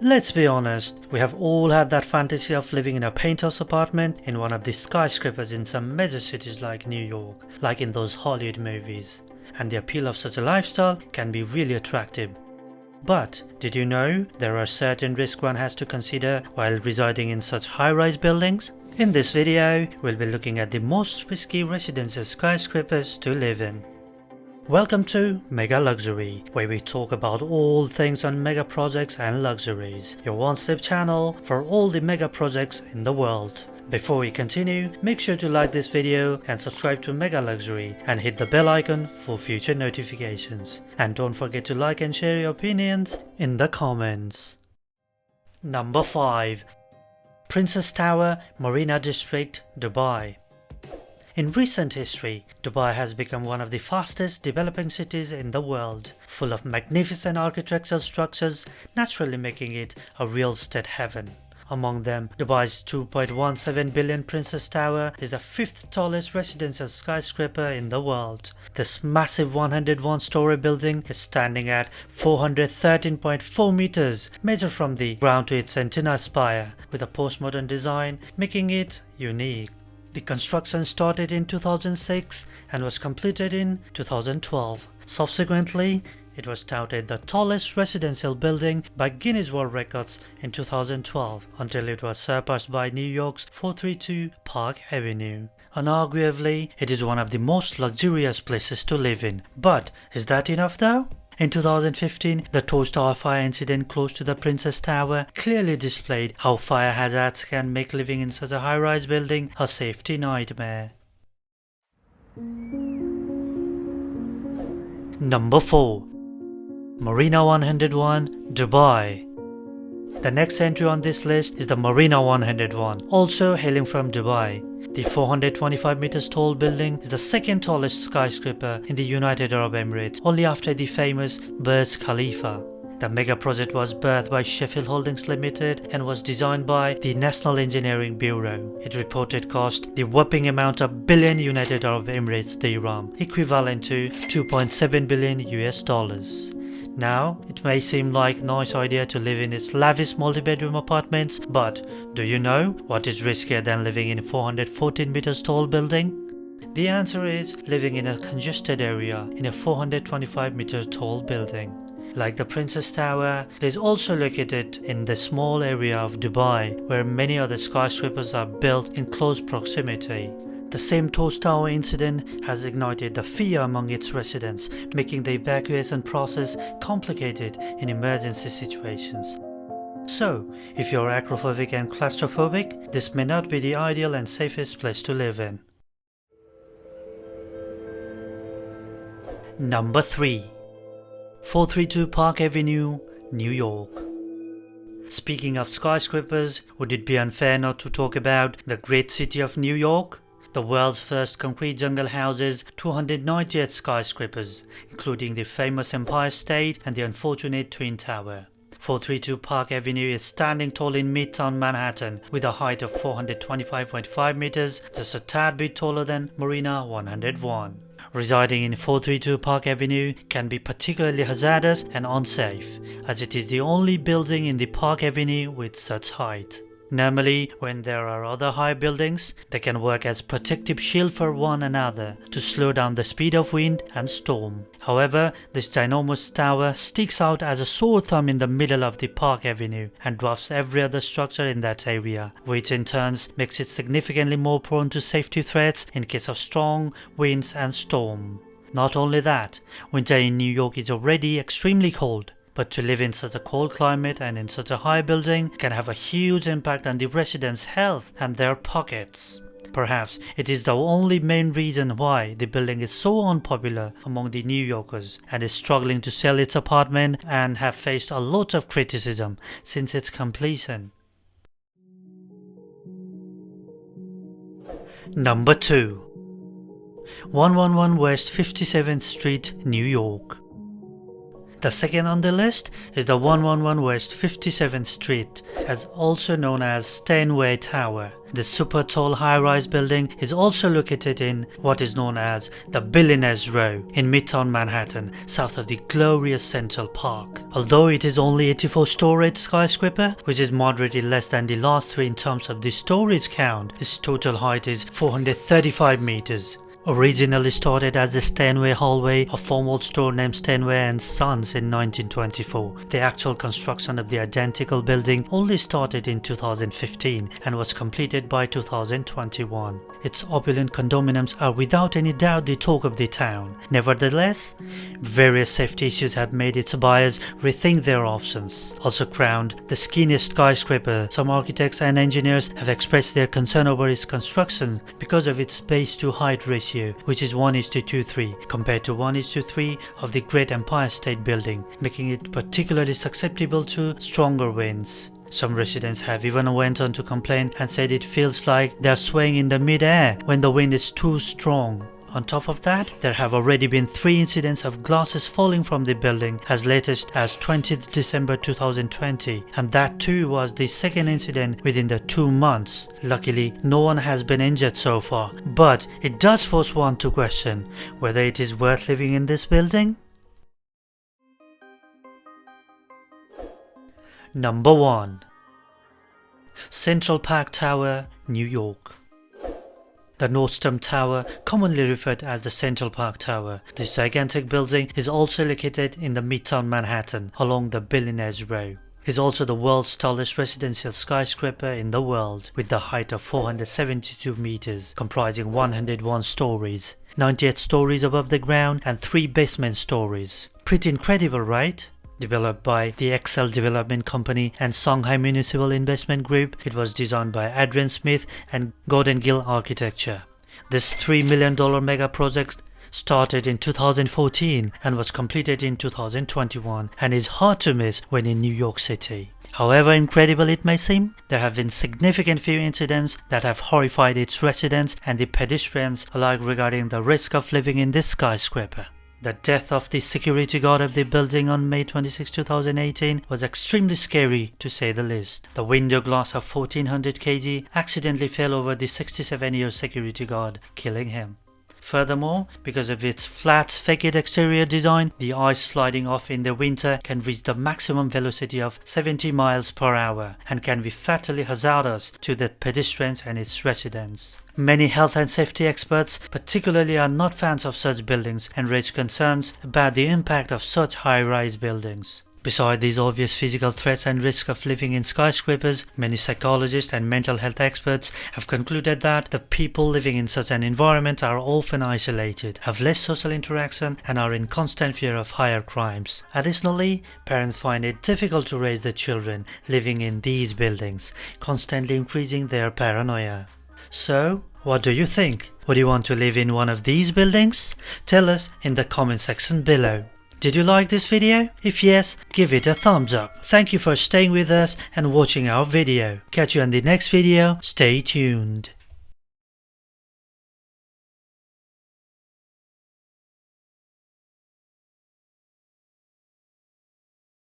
Let's be honest, we have all had that fantasy of living in a penthouse apartment in one of the skyscrapers in some major cities like New York, like in those Hollywood movies. And the appeal of such a lifestyle can be really attractive. But did you know there are certain risks one has to consider while residing in such high-rise buildings? In this video, we'll be looking at the most risky residential skyscrapers to live in. Welcome to Mega Luxury, where we talk about all things on mega projects and luxuries, your one-stop channel for all the mega projects in the world. Before we continue, make sure to like this video and subscribe to Mega Luxury and hit the bell icon for future notifications. And don't forget to like and share your opinions in the comments. Number 5. Princess Tower, Marina District, Dubai. In recent history, Dubai has become one of the fastest developing cities in the world, full of magnificent architectural structures, naturally making it a real estate heaven. Among them, Dubai's 2.17 billion Princess Tower is the 5th tallest residential skyscraper in the world. This massive 101-story building is standing at 413.4 meters, measured from the ground to its antenna spire, with a postmodern design, making it unique. The construction started in 2006 and was completed in 2012. Subsequently, it was touted the tallest residential building by Guinness World Records in 2012 until it was surpassed by New York's 432 Park Avenue. Unarguably, it is one of the most luxurious places to live in. But is that enough though? In 2015, the Tower fire incident close to the Princess Tower clearly displayed how fire hazards can make living in such a high-rise building a safety nightmare. Number 4. Marina 101, Dubai. The next entry on this list is the Marina 101, also hailing from Dubai. The 425 meters tall building is the second tallest skyscraper in the United Arab Emirates, only after the famous Burj Khalifa. The mega project was birthed by Sheffield Holdings Limited and was designed by the National Engineering Bureau. It reported cost the whopping amount of billion United Arab Emirates dirham, equivalent to 2.7 billion US dollars. Now, it may seem like a nice idea to live in its lavish multi-bedroom apartments, but do you know what is riskier than living in a 414 meters tall building? The answer is living in a congested area in a 425 meter tall building. Like the Princess Tower, it is also located in the small area of Dubai, where many other skyscrapers are built in close proximity. The same Tower incident has ignited the fear among its residents, making the evacuation process complicated in emergency situations. So, if you're acrophobic and claustrophobic, this may not be the ideal and safest place to live in. Number 3. 432 Park Avenue, New York. Speaking of skyscrapers, would it be unfair not to talk about the great city of New York? The world's first concrete jungle houses 298 skyscrapers, including the famous Empire State and the unfortunate Twin Tower. 432 Park Avenue is standing tall in Midtown Manhattan with a height of 425.5 meters, just a tad bit taller than Marina 101. Residing in 432 Park Avenue can be particularly hazardous and unsafe, as it is the only building in the Park Avenue with such height. Normally, when there are other high buildings, they can work as protective shield for one another to slow down the speed of wind and storm. However, this ginormous tower sticks out as a sore thumb in the middle of the Park Avenue and dwarfs every other structure in that area, which in turn makes it significantly more prone to safety threats in case of strong winds and storm. Not only that, winter in New York is already extremely cold. But to live in such a cold climate and in such a high building can have a huge impact on the residents' health and their pockets. Perhaps it is the only main reason why the building is so unpopular among the New Yorkers and is struggling to sell its apartment and have faced a lot of criticism since its completion. Number 2. 111 West 57th Street, New York. The second on the list is the 111 West 57th Street, as also known as Steinway Tower. This super tall high-rise building is also located in what is known as the Billionaires Row in Midtown Manhattan, south of the glorious Central Park. Although it is only 84-storied skyscraper, which is moderately less than the last three in terms of the storage count, its total height is 435 meters. Originally started as the Steinway hallway, a formal store named Steinway and Sons in 1924. The actual construction of the identical building only started in 2015 and was completed by 2021. Its opulent condominiums are without any doubt the talk of the town. Nevertheless, various safety issues have made its buyers rethink their options. Also crowned the skinniest skyscraper, some architects and engineers have expressed their concern over its construction because of its base to height ratio, which is 1:23 compared to 1:3 of the Great Empire State Building, making it particularly susceptible to stronger winds. Some residents have even went on to complain and said it feels like they're swaying in the mid-air when the wind is too strong. On top of that, there have already been 3 incidents of glasses falling from the building as latest as 20th December 2020, and that too was the second incident within the 2 months. Luckily, no one has been injured so far, but it does force one to question whether it is worth living in this building. Number 1. Central Park Tower, New York. The Nordstrom Tower, commonly referred as the Central Park Tower, this gigantic building is also located in the Midtown Manhattan along the Billionaires Row. It is also the world's tallest residential skyscraper in the world, with the height of 472 meters, comprising 101 stories, 98 stories above the ground and 3 basement stories. Pretty incredible, right? Developed by the Excel Development Company and Shanghai Municipal Investment Group, it was designed by Adrian Smith and Gordon Gill Architecture. This $3 million mega project started in 2014 and was completed in 2021 and is hard to miss when in New York City. However incredible it may seem, there have been significant few incidents that have horrified its residents and the pedestrians alike regarding the risk of living in this skyscraper. The death of the security guard of the building on May 26, 2018 was extremely scary to say the least. The window glass of 1400 kg accidentally fell over the 67-year security guard, killing him. Furthermore, because of its flat, faked exterior design, the ice sliding off in the winter can reach the maximum velocity of 70 miles per hour and can be fatally hazardous to the pedestrians and its residents. Many health and safety experts particularly are not fans of such buildings and raise concerns about the impact of such high-rise buildings. Besides these obvious physical threats and risk of living in skyscrapers, many psychologists and mental health experts have concluded that the people living in such an environment are often isolated, have less social interaction, and are in constant fear of higher crimes. Additionally, parents find it difficult to raise their children living in these buildings, constantly increasing their paranoia. So, what do you think? Would you want to live in one of these buildings? Tell us in the comment section below. Did you like this video? If yes, give it a thumbs up. Thank you for staying with us and watching our video. Catch you in the next video. Stay tuned.